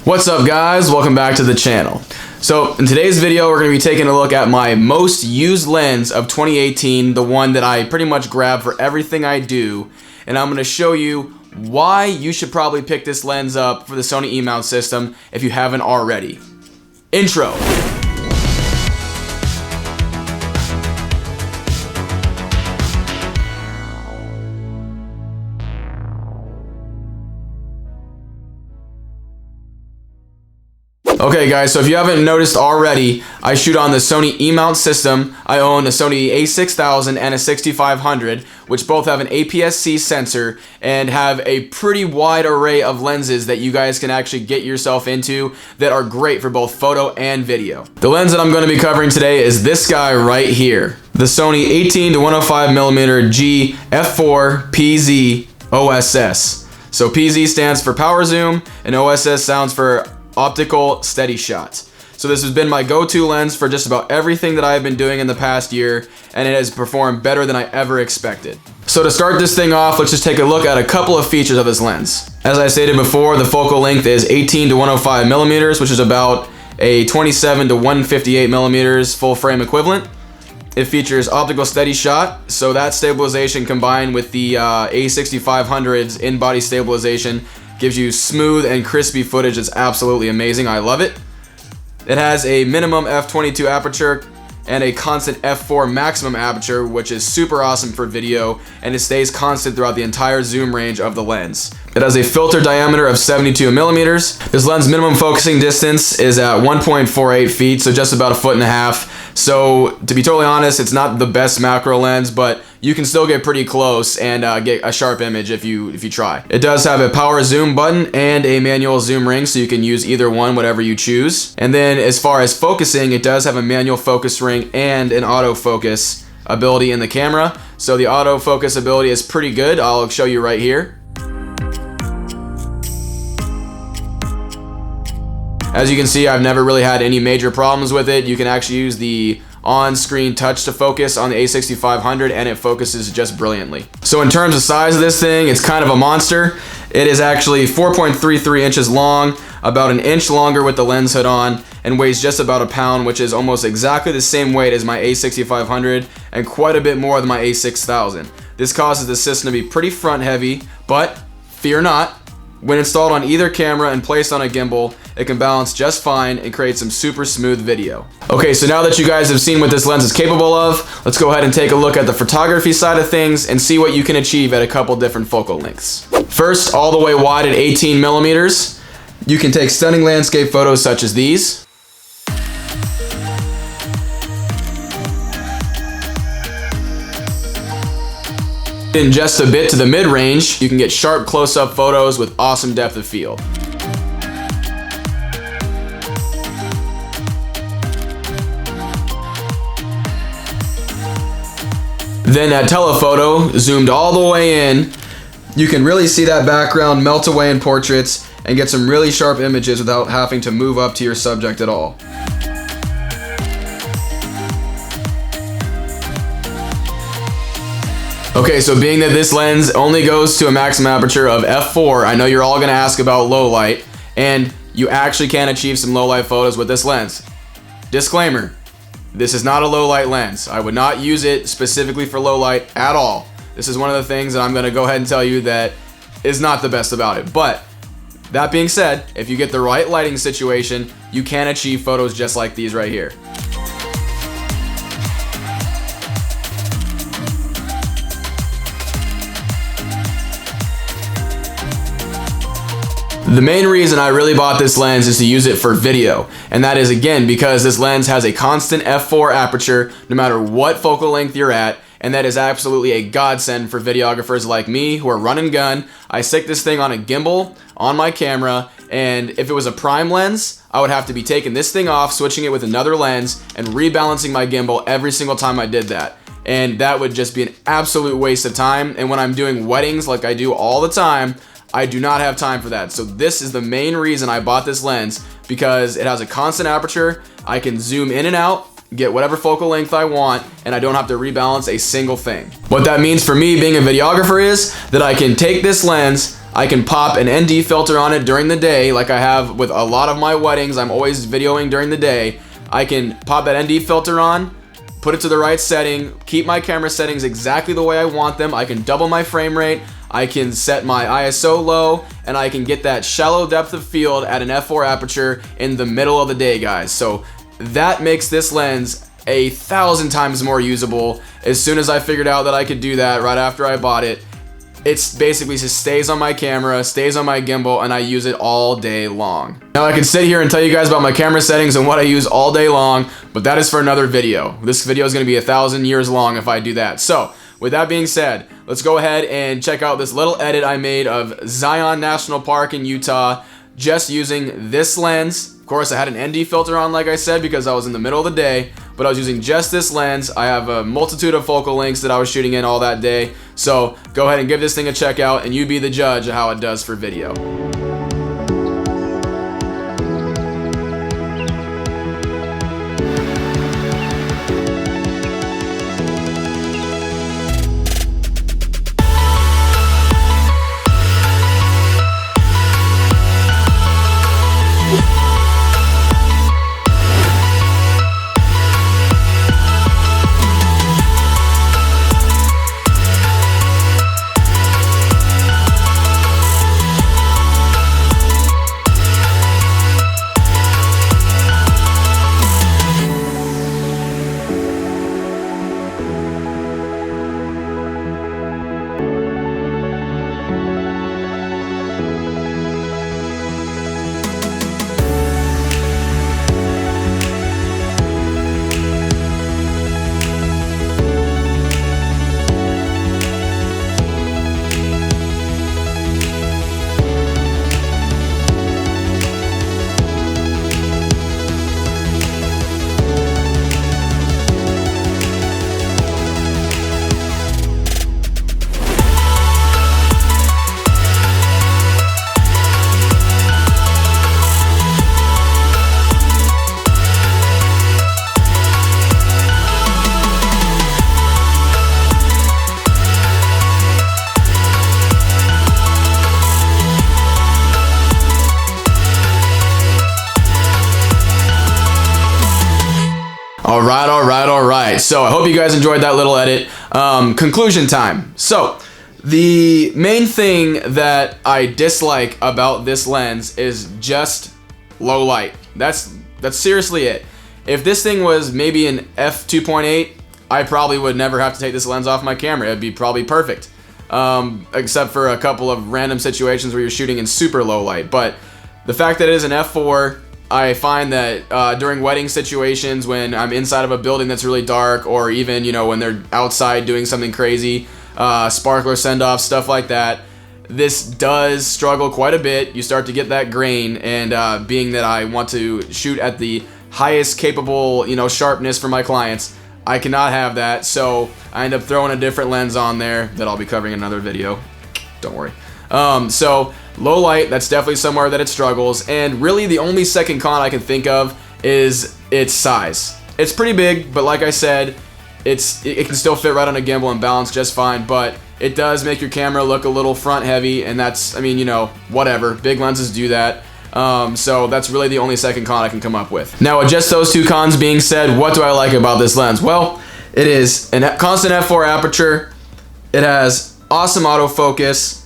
What's up guys, welcome back to the channel. So in today's video we're going to be taking a look at my most used lens of 2018, the one that I pretty much grab for everything I do, and I'm going to show you why you should probably pick this lens up for the Sony E-Mount system if you haven't already. Intro. Okay guys, so if you haven't noticed already, I shoot on the Sony E-Mount system. I own a Sony a6000 and a 6500, which both have an APS-C sensor and have a pretty wide array of lenses that you guys can actually get yourself into that are great for both photo and video. The lens that I'm going to be covering today is this guy right here, the Sony 18-105mm f4 PZ OSS. So PZ stands for power zoom and OSS stands for optical steady shot. So this has been my go-to lens for just about everything that I've been doing in the past year, and it has performed better than I ever expected. So to start this thing off, let's just take a look at a couple of features of this lens. As I stated before, the focal length is 18-105mm, which is about a 27-158mm full frame equivalent. It features optical steady shot, so that stabilization combined with the A6500's in-body stabilization gives you smooth and crispy footage that's absolutely amazing. I love it. It has a minimum f/22 aperture and a constant f4 maximum aperture, which is super awesome for video, and it stays constant throughout the entire zoom range of the lens. It has a filter diameter of 72mm. This lens minimum focusing distance is at 1.48 feet, so just about 1.5 feet. So to be totally honest, it's not the best macro lens, but you can still get pretty close and get a sharp image if you try. It does have a power zoom button and a manual zoom ring, so you can use either one, whatever you choose. And then as far as focusing, it does have a manual focus ring and an autofocus ability in the camera. So the autofocus ability is pretty good. I'll show you right here. As you can see, I've never really had any major problems with it. You can actually use the on-screen touch to focus on the A6500 and it focuses just brilliantly. So in terms of size of this thing, it's kind of a monster. It is actually 4.33 inches long, about an inch longer with the lens hood on, and weighs just about a pound, which is almost exactly the same weight as my A6500 and quite a bit more than my A6000. This causes the system to be pretty front heavy, but fear not. When installed on either camera and placed on a gimbal, it can balance just fine and create some super smooth video. Okay, so now that you guys have seen what this lens is capable of, let's go ahead and take a look at the photography side of things and see what you can achieve at a couple different focal lengths. First, all the way wide at 18mm, you can take stunning landscape photos such as these. In just a bit to the mid-range, you can get sharp close-up photos with awesome depth of field. Then at telephoto, zoomed all the way in, you can really see that background melt away in portraits and get some really sharp images without having to move up to your subject at all. Okay, so being that this lens only goes to a maximum aperture of f4, I know you're all gonna ask about low light, and you actually can achieve some low light photos with this lens. Disclaimer, this is not a low light lens. I would not use it specifically for low light at all. This is one of the things that I'm gonna go ahead and tell you that is not the best about it. But that being said, if you get the right lighting situation, you can achieve photos just like these right here. The main reason I really bought this lens is to use it for video, and that is again because this lens has a constant f4 aperture no matter what focal length you're at, and that is absolutely a godsend for videographers like me who are run and gun. I stick this thing on a gimbal on my camera, and if it was a prime lens, I would have to be taking this thing off, switching it with another lens, and rebalancing my gimbal every single time I did that. And that would just be an absolute waste of time, and when I'm doing weddings like I do all the time, I do not have time for that. So this is the main reason I bought this lens, because it has a constant aperture. I can zoom in and out, get whatever focal length I want, and I don't have to rebalance a single thing. What that means for me being a videographer is that I can take this lens, I can pop an ND filter on it during the day, like I have with a lot of my weddings. I'm always videoing during the day. I can pop that ND filter on, put it to the right setting, keep my camera settings exactly the way I want them. I can double my frame rate, I can set my ISO low, and I can get that shallow depth of field at an f4 aperture in the middle of the day, guys. So that makes this lens 1,000 times more usable. As soon as I figured out that I could do that right after I bought it, it's basically just stays on my camera, stays on my gimbal, and I use it all day long. Now I can sit here and tell you guys about my camera settings and what I use all day long, but that is for another video. This video is gonna be 1,000 years long if I do that. So, with that being said, let's go ahead and check out this little edit I made of Zion National Park in Utah, just using this lens. Of course, I had an ND filter on, like I said, because I was in the middle of the day, but I was using just this lens. I have a multitude of focal lengths that I was shooting in all that day. So go ahead and give this thing a check out, and you be the judge of how it does for video. Alright, so I hope you guys enjoyed that little edit. Conclusion time. So, the main thing that I dislike about this lens is just low light. That's seriously it. If this thing was maybe an f2.8, I probably would never have to take this lens off my camera. It'd be probably perfect. Except for a couple of random situations where you're shooting in super low light. But the fact that it is an f4, I find that during wedding situations, when I'm inside of a building that's really dark, or even, you know, when they're outside doing something crazy, sparkler send-off, stuff like that, this does struggle quite a bit. You start to get that grain, and being that I want to shoot at the highest capable, you know, sharpness for my clients, I cannot have that, so I end up throwing a different lens on there that I'll be covering in another video. Don't worry. So low light, that's definitely somewhere that it struggles, and really the only second con I can think of is its size. It's pretty big, but like I said, it can still fit right on a gimbal and balance just fine, but it does make your camera look a little front heavy, and that's, I mean, you know, whatever. Big lenses do that. So that's really the only second con I can come up with. Now, with just those two cons being said, what do I like about this lens? Well, it is a constant f4 aperture. It has awesome autofocus.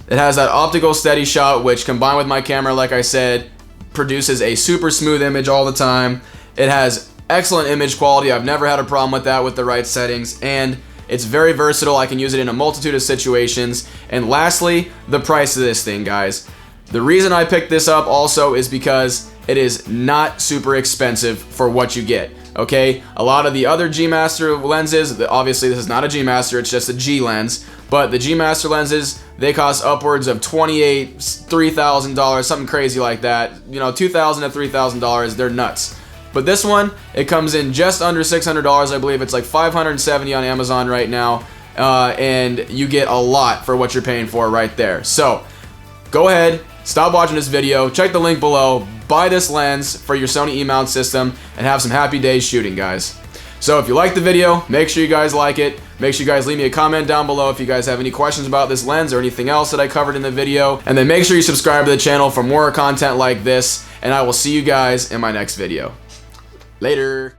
It has that optical steady shot, which combined with my camera, like I said, produces a super smooth image all the time. It has excellent image quality. I've never had a problem with that with the right settings, and it's very versatile. I can use it in a multitude of situations. And lastly, the price of this thing, guys. The reason I picked this up also is because it is not super expensive for what you get. Okay, a lot of the other G Master lenses, obviously this is not a G Master, it's just a G lens, but the G Master lenses, they cost upwards of $2,800, $3,000, something crazy like that. You know, $2,000 to $3,000, they're nuts. But this one, it comes in just under $600, I believe. It's like $570 on Amazon right now, and you get a lot for what you're paying for right there. So, go ahead, stop watching this video, check the link below, buy this lens for your Sony E-Mount system, and have some happy days shooting, guys. So if you like the video, make sure you guys like it. Make sure you guys leave me a comment down below if you guys have any questions about this lens or anything else that I covered in the video. And then make sure you subscribe to the channel for more content like this, and I will see you guys in my next video. Later.